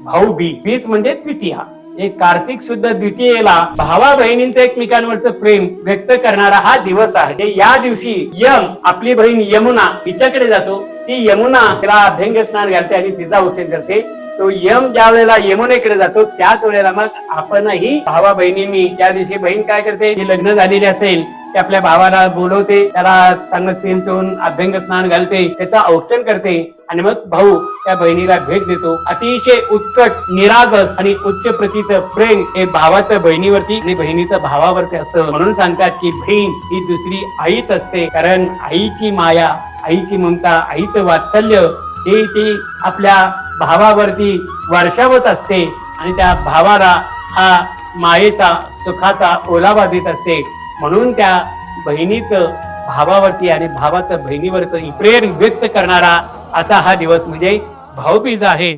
भाऊबीज, बीज म्हणजे द्वितीया. एक कार्तिक शुद्ध द्वितीयेला भावा बहिणींचं एकमेकांवरचं प्रेम व्यक्त करणारा हा दिवस आहे. या दिवशी यम आपली बहीण यमुना हिच्याकडे जातो. ती यमुना तिला अभ्यंग स्नान घालते आणि तिचा उच्चार करते. तो यम ज्या वेळेला यमुनेकडे जातो त्याच वेळेला मग आपणही भावा बहिणींनी त्या दिवशी बहीण काय करते, जी लग्न झालेली असेल ते आपल्या भावाला बोलवते, त्याला चांगलं तेल चोळून अभ्यंग स्नान घालते, त्याचा औक्षण करते आणि मग भाऊ त्या बहिणीला भेट देतो. अतिशय उत्कट, निरागस आणि उच्च प्रतीचं प्रेम हे भावाचं बहिणीवरती आणि बहिणीचं भावावरती असतं. म्हणून सांगतात की बहीण ही दुसरी आईच असते, कारण आईची माया, आईची ममता, आईचं वात्सल्य हे ती आपल्या भावावरती वर्षावत असते आणि त्या भावाला हा मायेचा, सुखाचा ओलावा देत असते. म्हणून त्या बहिणीचं भावावरती आणि भावाचं बहिणीवरती प्रेम व्यक्त करणारा असा हा दिवस म्हणजे भाऊबीज आहे.